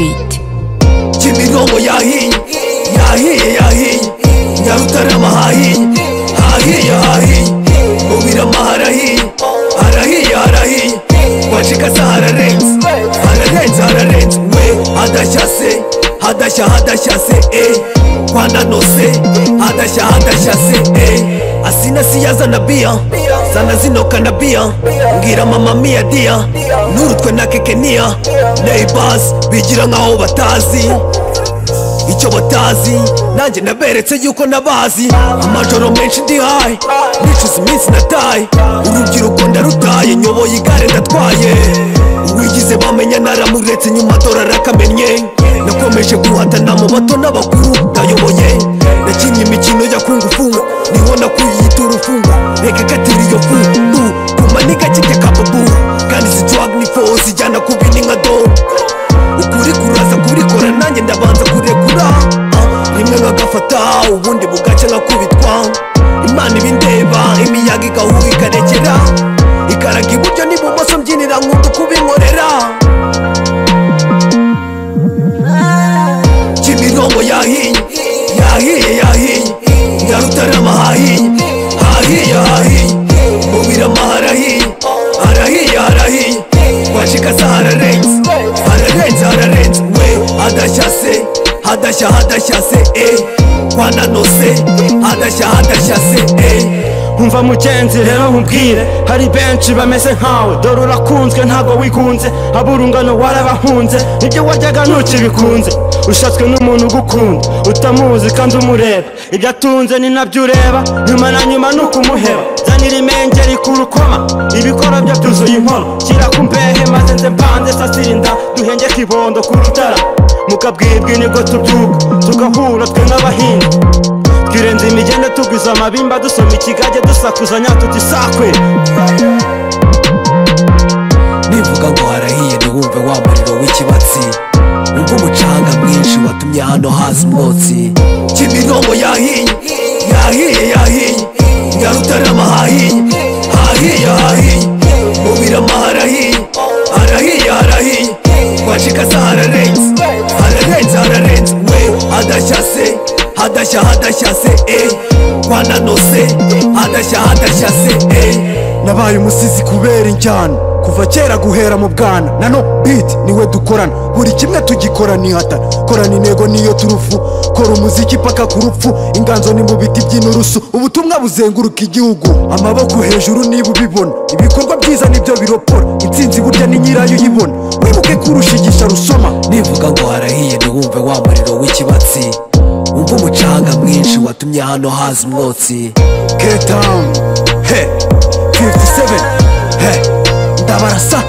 beat. Kimironko yahiye Nyarutarama hahiye Mubirama harahiye Wachikasa hararenze we hadashya se kwananose hadashya se asina siyaza na bia sana zinoka na bia ngira mama mia dia nurutwe na kekenia neighbors bigira nkaho batazi icyo batazi nanjye naberetse yuko nabazi amajoro menshi ndi high nicuza iminsi nataye urubyiruko ndarutaye nyoboye igare ndatwaye uwigize bamenya naramuretse nyuma dore arakamenye nakomeje guhatana mu bato n'abakuru ndayoboye nakinnye imikino ya kungufu niho nakuyita urufungu reka katira iyo fungu guma nigakike kababu kandi izi drug ni fo zijyana ku bindi nka do ukuri kuraza kurikora nanjye ndabanza kurekura rimwe nkagafata ubundi bugace nkakubitwa imana ibindeba imiyaga igahuha ikarekera ikaraga iburyo n'ibumoso mbyinira nkunda kubinkorera Kimironko yahiye Nyarutarama hahiye Mubirama harahiye Wachikasa hararenze we hadashya se kwananose hadashya se Umva mugenzi rero nkubwire hari benshi bameze nkawe dore urakunzwe ntabwo wikunze aburungano warabahunze ibyo wajyaga ntukibikunze ushatswe n'umuntu ugukunda utamuzi kandi umureba ibyo atunze ni nabyo ureba nyuma na nyuma nukumuheba zanira imengeri ku rukoma ibikora byo byuzuye inkono shyira ku mbehe maze nze mpanze sasirinda duhenge kibondo ku rutara mukabwibwi nibwo tubyuka tugahura twe nk'abahinzi twirenze imigende tugwiza amabimba dusoma ikigage dusakuzanya tutisakwe nivuga ngo harahiye ntiwumve wa muriro w'ikibatsi wumva umucanga mwinshi watumye hano haza umwotsi Kimironko yahiye Nyarutarama hahiye Mubirama harahiye Wachikasa hararenze we hadashya se kwananose hadashya se nabaye umusizi kubera injyana kuva kera guhera mu bwana nano beat niwe dukorana buri kimwe tugikora nihatana korana intego niyo turufu kora umuziki paka ku rupfu inganzo ni mu biti by'inurusu ubutumwa buzenguruka igihugu amaboko hejuru niba ubibona ibikorwa byiza nibyo biropora intsinzi burya ni nyirayo uyibona wibuke kurushigisha rusoma nivuga ngo harahiye ntiwumve wa muriro w'ikibatsi wumva umucanga mwinshi watumye hano haza umwotsi K-Town 57 ndabarasa